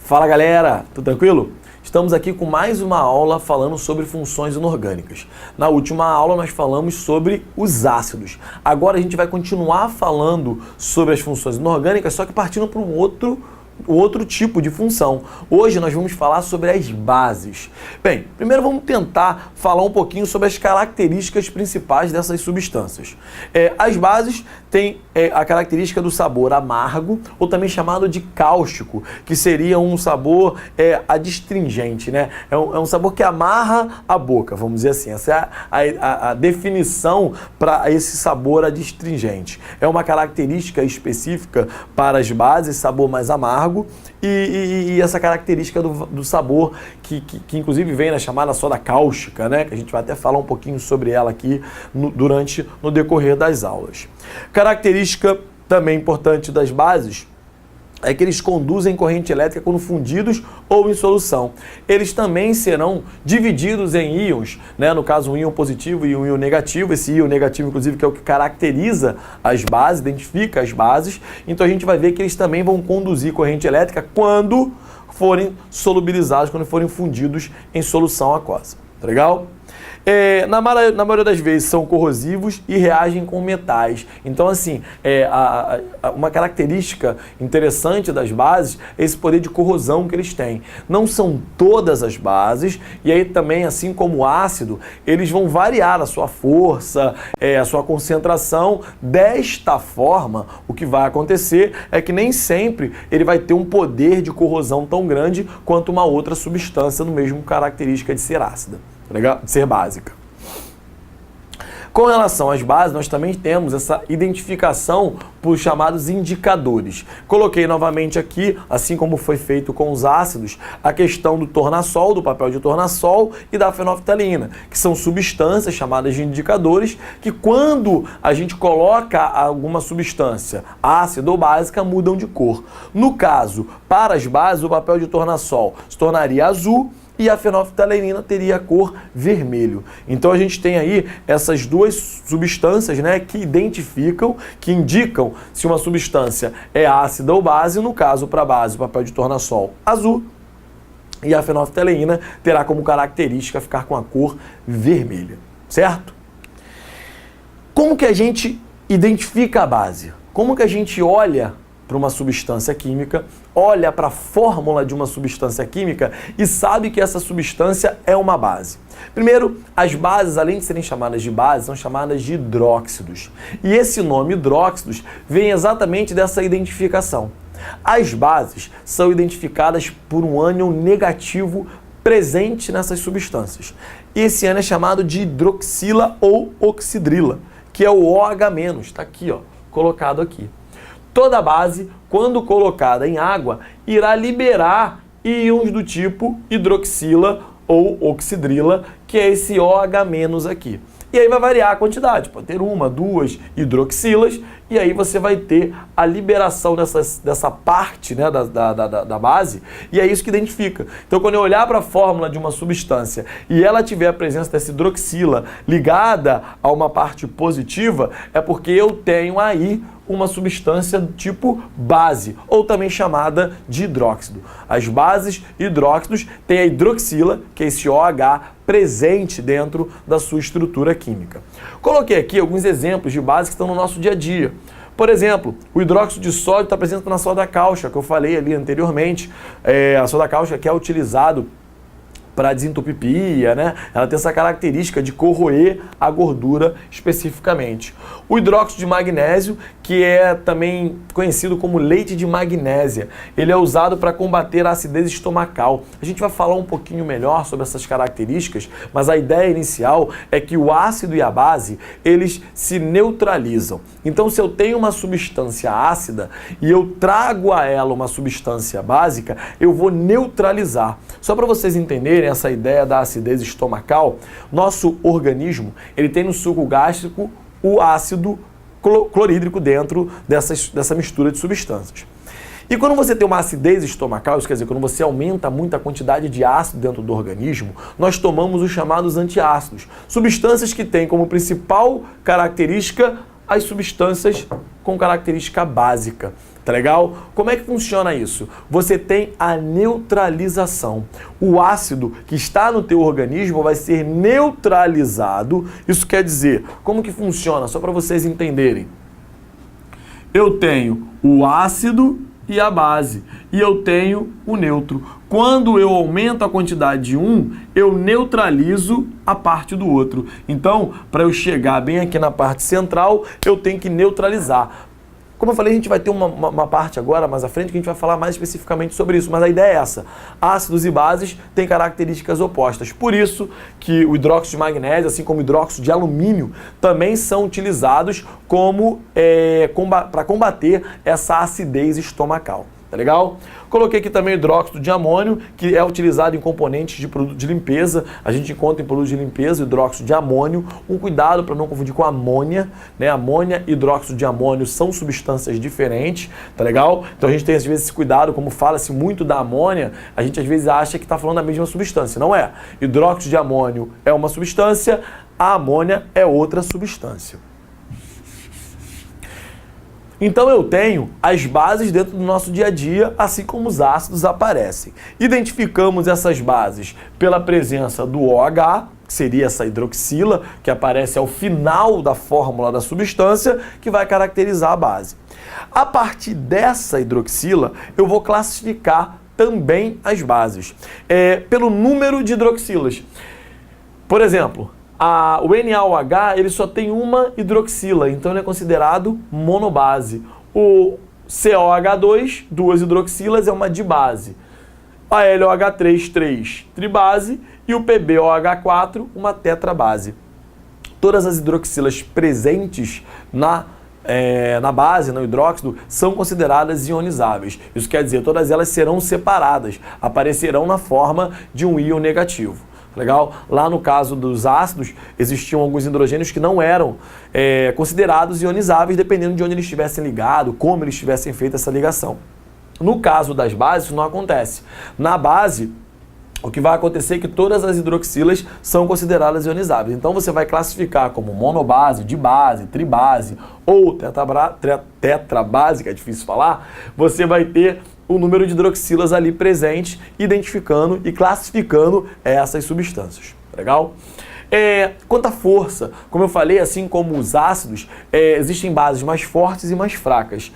Fala galera, tudo tranquilo? Estamos aqui com mais uma aula falando sobre funções inorgânicas. Na última aula nós falamos sobre os ácidos. Agora a gente vai continuar falando sobre as funções inorgânicas, só que partindo para um outro tipo de função. Hoje nós vamos falar sobre as bases. Bem, primeiro vamos tentar falar um pouquinho sobre as características principais dessas substâncias. As bases têm a característica do sabor amargo, ou também chamado de cáustico, que seria um sabor adstringente, né? É um sabor que amarra a boca, vamos dizer assim. Essa é a definição para esse sabor adstringente. É uma característica específica para as bases, sabor mais amargo, e essa característica do sabor que inclusive vem na chamada soda cáustica, né? Que a gente vai até falar um pouquinho sobre ela aqui no decorrer das aulas. Característica também importante das bases é que eles conduzem corrente elétrica quando fundidos ou em solução. Eles também serão divididos em íons, né? No caso, um íon positivo e um íon negativo. Esse íon negativo, inclusive, que é o que caracteriza as bases, identifica as bases. Então a gente vai ver que eles também vão conduzir corrente elétrica quando forem solubilizados, quando forem fundidos em solução aquosa. Tá legal? Na maioria das vezes são corrosivos e reagem com metais. Então, assim, uma característica interessante das bases é esse poder de corrosão que eles têm. Não são todas as bases, e aí também, assim como o ácido, eles vão variar a sua força, a sua concentração. Desta forma, o que vai acontecer é que nem sempre ele vai ter um poder de corrosão tão grande quanto uma outra substância no mesmo característica de ser ácida. Legal? De ser básica. Com relação às bases, nós também temos essa identificação por chamados indicadores. Coloquei novamente aqui, assim como foi feito com os ácidos, a questão do tornassol, do papel de tornassol e da fenolftalina, que são substâncias chamadas de indicadores, que quando a gente coloca alguma substância ácida ou básica, mudam de cor. No caso, para as bases, o papel de tornassol se tornaria azul, e a fenolftalenina teria a cor vermelho. Então a gente tem aí essas duas substâncias, né, que identificam, que indicam se uma substância é ácida ou base. No caso, para a base, o papel de tornassol azul, e a fenolftalenina terá como característica ficar com a cor vermelha, certo? Como que a gente identifica a base? Como que a gente olha para uma substância química, olha para a fórmula de uma substância química e sabe que essa substância é uma base? Primeiro, as bases, além de serem chamadas de bases, são chamadas de hidróxidos. E esse nome hidróxidos vem exatamente dessa identificação. As bases são identificadas por um ânion negativo presente nessas substâncias. E esse ânion é chamado de hidroxila ou oxidrila, que é o OH-, está aqui, ó, colocado aqui. Toda base, quando colocada em água, irá liberar íons do tipo hidroxila ou oxidrila, que é esse OH- aqui. E aí vai variar a quantidade, pode ter uma, duas hidroxilas, e aí você vai ter a liberação dessa parte, né, da base, e é isso que identifica. Então, quando eu olhar para a fórmula de uma substância e ela tiver a presença dessa hidroxila ligada a uma parte positiva, é porque eu tenho aí uma substância do tipo base, ou também chamada de hidróxido. As bases hidróxidos têm a hidroxila, que é esse OH presente dentro da sua estrutura química. Coloquei aqui alguns exemplos de bases que estão no nosso dia a dia. Por exemplo, o hidróxido de sódio está presente na soda cáustica, que eu falei ali anteriormente. A soda cáustica que é utilizado para desentupia, né? Ela tem essa característica de corroer a gordura especificamente. O hidróxido de magnésio, que é também conhecido como leite de magnésia, ele é usado para combater a acidez estomacal. A gente vai falar um pouquinho melhor sobre essas características, mas a ideia inicial é que o ácido e a base, eles se neutralizam. Então, se eu tenho uma substância ácida e eu trago a ela uma substância básica, eu vou neutralizar. Só para vocês entenderem essa ideia da acidez estomacal, nosso organismo, ele tem no suco gástrico o ácido clorídrico dentro dessa mistura de substâncias. E quando você tem uma acidez estomacal, isso quer dizer, quando você aumenta muito a quantidade de ácido dentro do organismo, nós tomamos os chamados antiácidos, substâncias que têm como principal característica as substâncias com característica básica. Tá legal? Como é que funciona isso? Você tem a neutralização. O ácido que está no teu organismo vai ser neutralizado. Isso quer dizer, como que funciona? Só para vocês entenderem. Eu tenho o ácido e a base. E eu tenho o neutro. Quando eu aumento a quantidade de um, eu neutralizo a parte do outro. Então, para eu chegar bem aqui na parte central, eu tenho que neutralizar. Como eu falei, a gente vai ter uma parte agora, mais à frente, que a gente vai falar mais especificamente sobre isso, mas a ideia é essa. Ácidos e bases têm características opostas. Por isso que o hidróxido de magnésio, assim como o hidróxido de alumínio, também são utilizados como para combater essa acidez estomacal. Tá legal? Coloquei aqui também o hidróxido de amônio, que é utilizado em componentes de produto de limpeza. A gente encontra em produtos de limpeza o hidróxido de amônio. Um cuidado para não confundir com amônia, né? Amônia e hidróxido de amônio são substâncias diferentes, tá legal? Então a gente tem às vezes esse cuidado, como fala-se muito da amônia, a gente às vezes acha que está falando da mesma substância. Não é. Hidróxido de amônio é uma substância, a amônia é outra substância. Então eu tenho as bases dentro do nosso dia a dia, assim como os ácidos aparecem. Identificamos essas bases pela presença do OH, que seria essa hidroxila, que aparece ao final da fórmula da substância, que vai caracterizar a base. A partir dessa hidroxila, eu vou classificar também as bases, pelo número de hidroxilas. Por exemplo, o NaOH ele só tem uma hidroxila, então ele é considerado monobase. O COH2, duas hidroxilas, é uma dibase. A LOH3, 3 tribase, e o PbOH4, uma tetrabase. Todas as hidroxilas presentes na base, no hidróxido, são consideradas ionizáveis. Isso quer dizer, todas elas serão separadas, aparecerão na forma de um íon negativo. Legal? Lá no caso dos ácidos, existiam alguns hidrogênios que não eram considerados ionizáveis, dependendo de onde eles estivessem ligados, como eles tivessem feito essa ligação. No caso das bases, isso não acontece. Na base, o que vai acontecer é que todas as hidroxilas são consideradas ionizáveis. Então você vai classificar como monobase, dibase, tribase ou tetrabase, que é difícil falar, você vai ter o número de hidroxilas ali presente, identificando e classificando essas substâncias. Legal? Quanto à força, como eu falei, assim como os ácidos, existem bases mais fortes e mais fracas.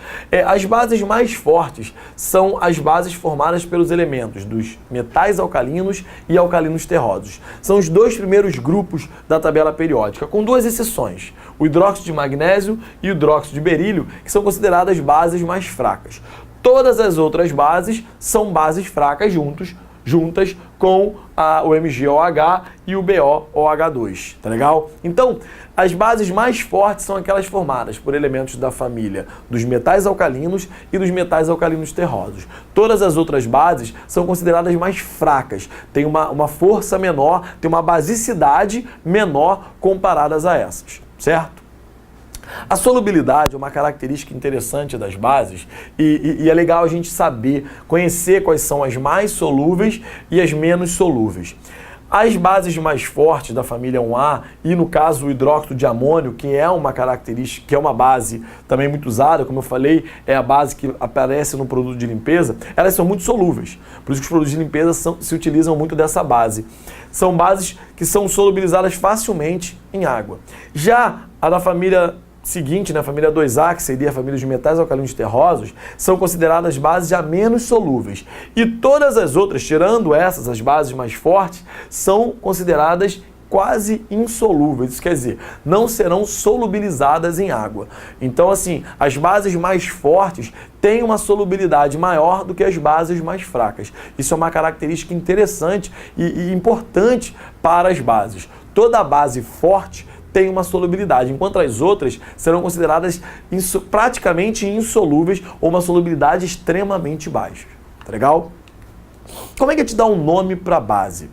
As bases mais fortes são as bases formadas pelos elementos dos metais alcalinos e alcalinos terrosos. São os dois primeiros grupos da tabela periódica, com duas exceções, o hidróxido de magnésio e o hidróxido de berílio, que são consideradas bases mais fracas. Todas as outras bases são bases fracas juntas com o MgOH e o BOOH2, tá legal? Então, as bases mais fortes são aquelas formadas por elementos da família dos metais alcalinos e dos metais alcalinos terrosos. Todas as outras bases são consideradas mais fracas, têm uma força menor, têm uma basicidade menor comparadas a essas, certo? A solubilidade é uma característica interessante das bases e é legal a gente saber, conhecer quais são as mais solúveis e as menos solúveis. As bases mais fortes da família 1A e, no caso, o hidróxido de amônio, que é uma característica, que é uma base também muito usada, como eu falei, é a base que aparece no produto de limpeza, elas são muito solúveis. Por isso que os produtos de limpeza se utilizam muito dessa base. São bases que são solubilizadas facilmente em água. Já a da família seguinte, a família 2A, que seria a família de metais alcalinos terrosos, são consideradas bases já menos solúveis. E todas as outras, tirando essas, as bases mais fortes, são consideradas quase insolúveis. Isso quer dizer, não serão solubilizadas em água. Então, assim, as bases mais fortes têm uma solubilidade maior do que as bases mais fracas. Isso é uma característica interessante e importante para as bases. Toda base forte tem uma solubilidade, enquanto as outras serão consideradas praticamente insolúveis ou uma solubilidade extremamente baixa. Tá legal? Como é que a gente dá um nome para a base?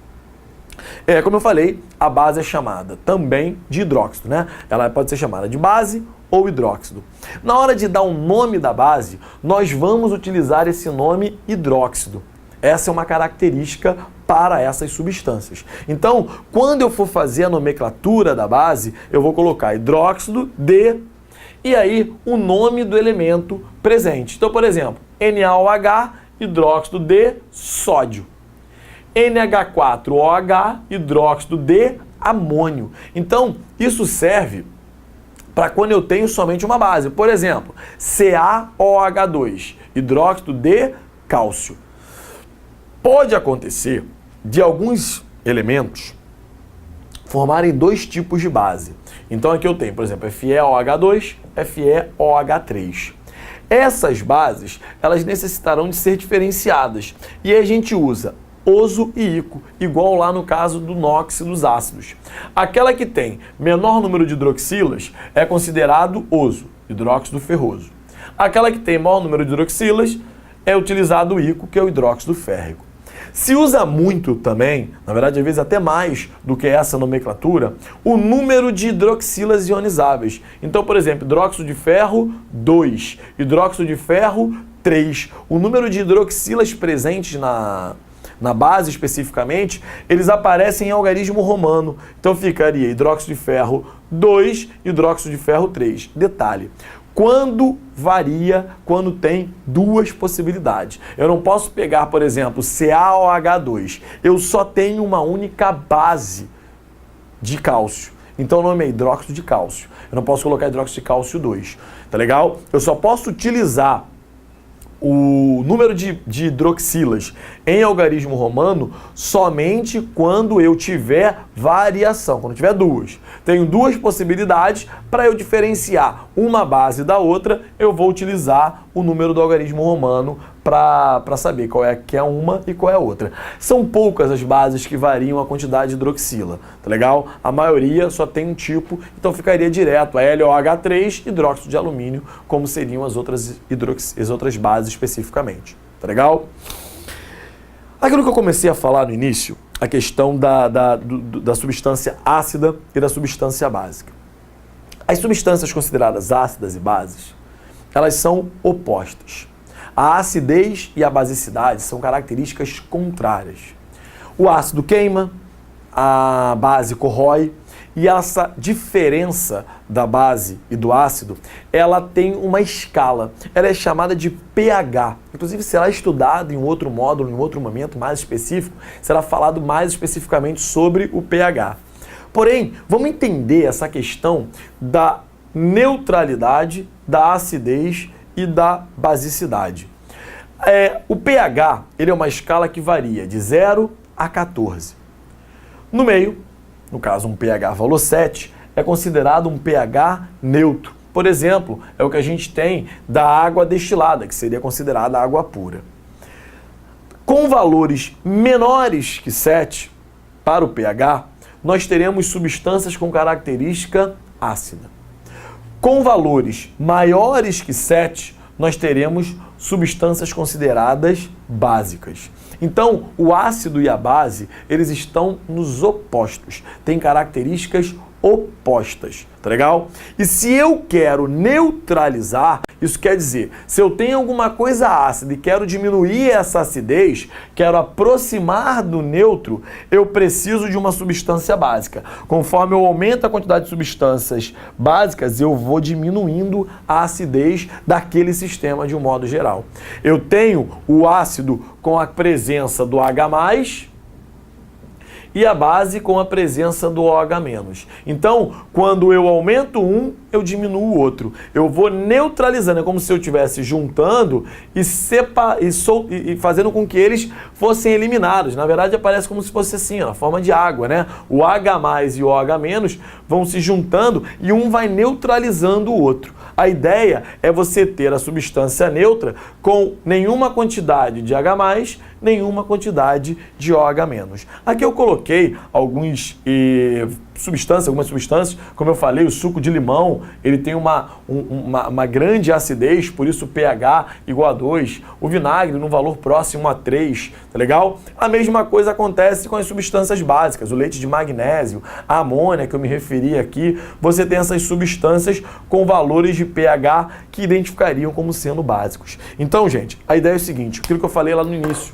Como eu falei, a base é chamada também de hidróxido, né? Ela pode ser chamada de base ou hidróxido. Na hora de dar um nome da base, nós vamos utilizar esse nome hidróxido. Essa é uma característica para essas substâncias. Então, quando eu for fazer a nomenclatura da base, eu vou colocar hidróxido de e aí o nome do elemento presente. Então, por exemplo, NaOH, hidróxido de sódio. NH4OH, hidróxido de amônio. Então, isso serve para quando eu tenho somente uma base. Por exemplo, CaOH2, hidróxido de cálcio. Pode acontecer de alguns elementos formarem dois tipos de base. Então aqui eu tenho, por exemplo, FeOH2, FeOH3. Essas bases, elas necessitarão de ser diferenciadas. E aí a gente usa oso e ico, igual lá no caso do NOx dos ácidos. Aquela que tem menor número de hidroxilas é considerado oso, hidróxido ferroso. Aquela que tem maior número de hidroxilas é utilizado o ico, que é o hidróxido férrico. Se usa muito também, na verdade às vezes até mais do que essa nomenclatura, o número de hidroxilas ionizáveis. Então, por exemplo, hidróxido de ferro 2, hidróxido de ferro 3. O número de hidroxilas presentes na base especificamente, eles aparecem em algarismo romano. Então ficaria hidróxido de ferro 2, hidróxido de ferro 3. Detalhe, quando varia, quando tem duas possibilidades. Eu não posso pegar, por exemplo, CaOH2. Eu só tenho uma única base de cálcio. Então o nome é hidróxido de cálcio. Eu não posso colocar hidróxido de cálcio 2. Tá legal? Eu só posso utilizar o número de hidroxilas em algarismo romano somente quando eu tiver variação, quando tiver duas. Tenho duas possibilidades, para eu diferenciar uma base da outra, eu vou utilizar o número do algarismo romano para saber qual é que é uma e qual é a outra. São poucas as bases que variam a quantidade de hidroxila, tá legal? A maioria só tem um tipo, então ficaria direto a LOH3, hidróxido de alumínio, como seriam as outras bases especificamente, tá legal? Aquilo que eu comecei a falar no início, a questão da substância ácida e da substância básica. As substâncias consideradas ácidas e bases, elas são opostas. A acidez e a basicidade são características contrárias. O ácido queima, a base corrói, e essa diferença da base e do ácido, ela tem uma escala. Ela é chamada de pH. Inclusive será estudado em outro módulo, em outro momento mais específico, será falado mais especificamente sobre o pH. Porém, vamos entender essa questão da neutralidade, da acidez e da basicidade. O pH, ele é uma escala que varia de 0 a 14. No meio, no caso um pH valor 7, é considerado um pH neutro. Por exemplo, é o que a gente tem da água destilada, que seria considerada água pura. Com valores menores que 7 para o pH, nós teremos substâncias com característica ácida. Com valores maiores que 7, nós teremos substâncias consideradas básicas. Então, o ácido e a base, eles estão nos opostos, têm características opostas, tá legal? E se eu quero neutralizar, isso quer dizer, se eu tenho alguma coisa ácida e quero diminuir essa acidez, quero aproximar do neutro, eu preciso de uma substância básica. Conforme eu aumento a quantidade de substâncias básicas, eu vou diminuindo a acidez daquele sistema de um modo geral. Eu tenho o ácido com a presença do H+, e a base com a presença do OH-. Então, quando eu aumento um, eu diminuo o outro. Eu vou neutralizando, é como se eu estivesse juntando e fazendo com que eles fossem eliminados. Na verdade, aparece como se fosse assim, ó, a forma de água, né? O H+ e o OH- vão se juntando e um vai neutralizando o outro. A ideia é você ter a substância neutra com nenhuma quantidade de H+, nenhuma quantidade de OH-. Aqui eu coloquei algumas substâncias, como eu falei, o suco de limão, ele tem uma grande acidez, por isso o pH igual a 2, o vinagre num valor próximo a 3, tá legal? A mesma coisa acontece com as substâncias básicas, o leite de magnésio, a amônia que eu me referi aqui, você tem essas substâncias com valores de pH que identificariam como sendo básicos. Então, gente, a ideia é o seguinte, aquilo que eu falei lá no início,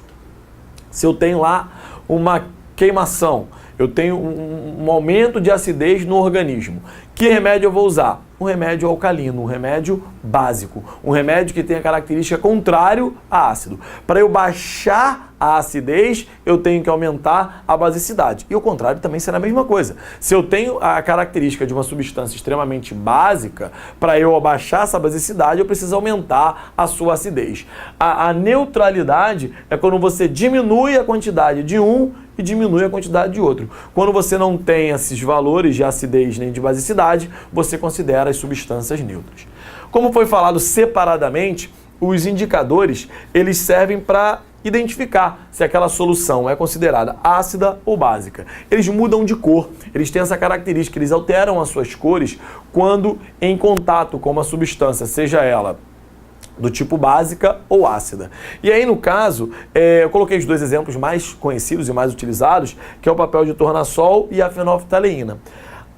se eu tenho lá uma queimação, eu tenho um aumento de acidez no organismo. Que remédio eu vou usar? Um remédio alcalino, um remédio básico, um remédio que tem a característica contrário a ácido. Para eu baixar a acidez, eu tenho que aumentar a basicidade. E o contrário também será a mesma coisa. Se eu tenho a característica de uma substância extremamente básica, para eu abaixar essa basicidade, eu preciso aumentar a sua acidez. A neutralidade é quando você diminui a quantidade de um e diminui a quantidade de outro. Quando você não tem esses valores de acidez nem de basicidade, você considera as substâncias neutras. Como foi falado separadamente, os indicadores, eles servem para identificar se aquela solução é considerada ácida ou básica. Eles mudam de cor, eles têm essa característica, eles alteram as suas cores quando em contato com uma substância, seja ela do tipo básica ou ácida. E aí, no caso, eu coloquei os dois exemplos mais conhecidos e mais utilizados, que é o papel de tornassol e a fenolftaleína.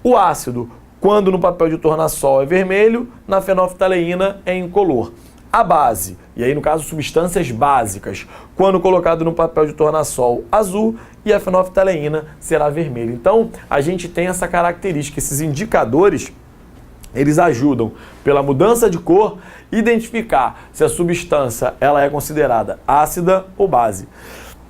O ácido, quando no papel de tornassol é vermelho, na fenolftaleína é incolor. A base, e aí no caso substâncias básicas, quando colocado no papel de tornassol azul, e a fenolftaleína será vermelha. Então, a gente tem essa característica, esses indicadores, eles ajudam, pela mudança de cor, identificar se a substância ela é considerada ácida ou base.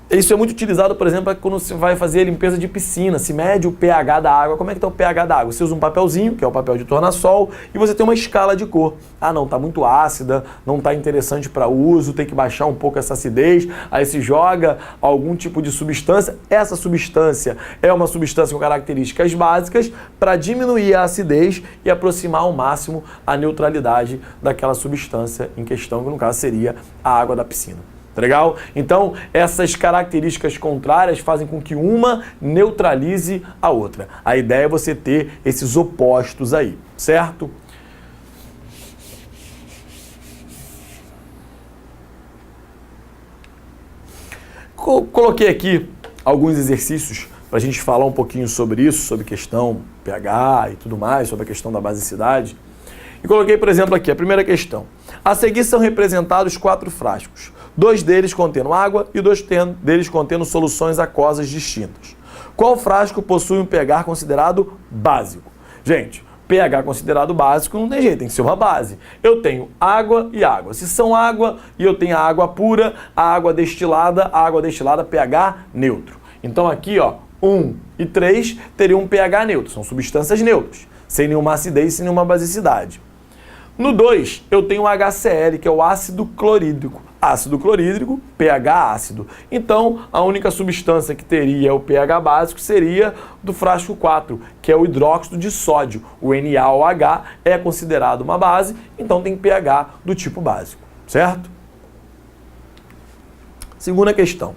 Isso é muito utilizado, por exemplo, quando você vai fazer a limpeza de piscina, se mede o pH da água. Como é que está o pH da água? Você usa um papelzinho, que é o papel de tornassol, e você tem uma escala de cor. Ah, não, está muito ácida, não está interessante para uso, tem que baixar um pouco essa acidez. Aí se joga algum tipo de substância. Essa substância é uma substância com características básicas para diminuir a acidez e aproximar ao máximo a neutralidade daquela substância em questão, que no caso seria a água da piscina. Legal? Então, essas características contrárias fazem com que uma neutralize a outra. A ideia é você ter esses opostos aí, certo? Coloquei aqui alguns exercícios para a gente falar um pouquinho sobre isso, sobre questão pH e tudo mais, sobre a questão da basicidade. E coloquei, por exemplo, aqui a primeira questão. A seguir são representados 4 frascos. 2 deles contendo água e 2 deles contendo soluções aquosas distintas. Qual frasco possui um pH considerado básico? Gente, pH considerado básico não tem jeito, tem que ser uma base. Eu tenho água e água. Se são água e eu tenho a água pura, a água destilada pH neutro. Então aqui, ó, 1 e 3 teriam um pH neutro, são substâncias neutras, sem nenhuma acidez, sem nenhuma basicidade. No 2, eu tenho o HCl, que é o ácido clorídrico. Ácido clorídrico, pH ácido. Então, a única substância que teria o pH básico seria do frasco 4, que é o hidróxido de sódio. O NaOH é considerado uma base, então tem pH do tipo básico, certo? Segunda questão.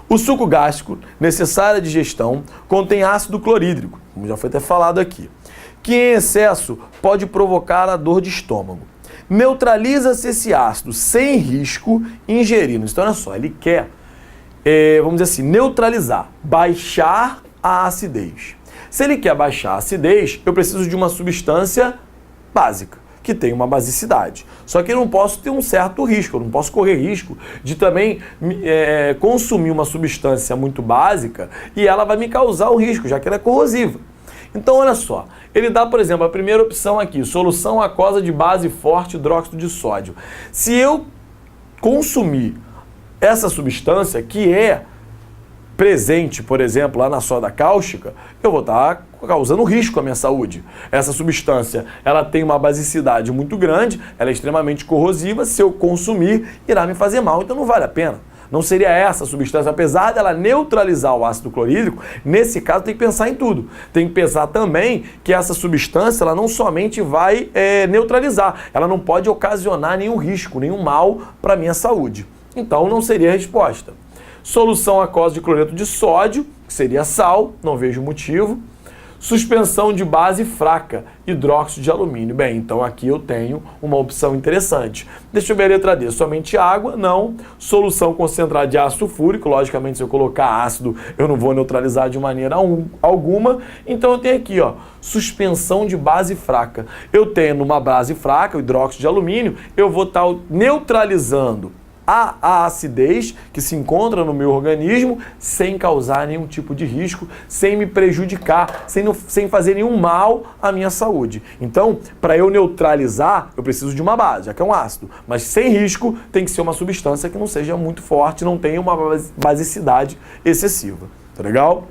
O suco gástrico, necessário à digestão, contém ácido clorídrico, como já foi até falado aqui, que em excesso pode provocar a dor de estômago. Neutraliza-se esse ácido sem risco ingerindo. Então, olha só, ele quer, vamos dizer assim, neutralizar, baixar a acidez. Se ele quer baixar a acidez, eu preciso de uma substância básica, que tem uma basicidade. Só que eu não posso ter um certo risco, eu não posso correr risco de também consumir uma substância muito básica e ela vai me causar um risco, já que ela é corrosiva. Então, olha só, ele dá, por exemplo, a primeira opção aqui, solução aquosa de base forte hidróxido de sódio. Se eu consumir essa substância que é presente, por exemplo, lá na soda cáustica, eu vou estar causando risco à minha saúde. Essa substância, ela tem uma basicidade muito grande, ela é extremamente corrosiva, se eu consumir, irá me fazer mal, então não vale a pena. Não seria essa substância, apesar dela neutralizar o ácido clorídrico, nesse caso tem que pensar em tudo. Tem que pensar também que essa substância, ela não somente vai neutralizar, ela não pode ocasionar nenhum risco, nenhum mal para a minha saúde. Então não seria a resposta. Solução aquosa de cloreto de sódio, que seria sal, não vejo motivo. Suspensão de base fraca, hidróxido de alumínio. Bem, então aqui eu tenho uma opção interessante. Deixa eu ver a letra D. Somente água? Não. Solução concentrada de ácido sulfúrico. Logicamente, se eu colocar ácido, eu não vou neutralizar de maneira alguma. Então eu tenho aqui, ó, suspensão de base fraca. Eu tenho uma base fraca, o hidróxido de alumínio, eu vou estar neutralizando a acidez que se encontra no meu organismo sem causar nenhum tipo de risco, sem me prejudicar, sem fazer nenhum mal à minha saúde. Então, para eu neutralizar, eu preciso de uma base, já que é um ácido. Mas sem risco, tem que ser uma substância que não seja muito forte, não tenha uma basicidade excessiva. Tá legal?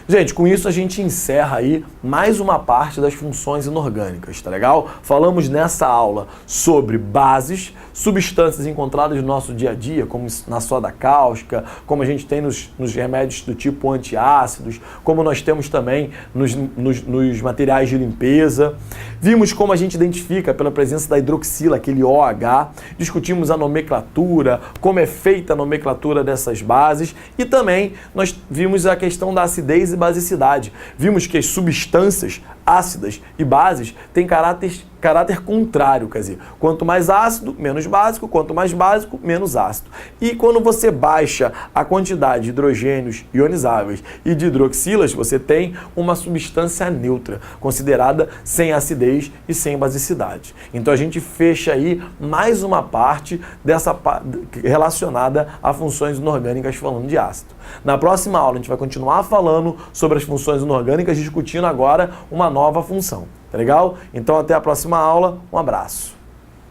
Gente, com isso a gente encerra aí mais uma parte das funções inorgânicas, tá legal? Falamos nessa aula sobre bases, substâncias encontradas no nosso dia a dia, como na soda cáustica, como a gente tem nos remédios do tipo antiácidos, como nós temos também nos materiais de limpeza. Vimos como a gente identifica pela presença da hidroxila, aquele OH, discutimos a nomenclatura, como é feita a nomenclatura dessas bases e também nós vimos a questão da acidez e basicidade. Vimos que as substâncias ácidas e bases têm caráter contrário, quer dizer, quanto mais ácido, menos básico, quanto mais básico, menos ácido. E quando você baixa a quantidade de hidrogênios ionizáveis e de hidroxilas, você tem uma substância neutra, considerada sem acidez e sem basicidade. Então a gente fecha aí mais uma parte dessa relacionada a funções inorgânicas falando de ácido. Na próxima aula a gente vai continuar falando sobre as funções inorgânicas, discutindo agora uma nova função. Tá legal? Então até a próxima aula. Um abraço.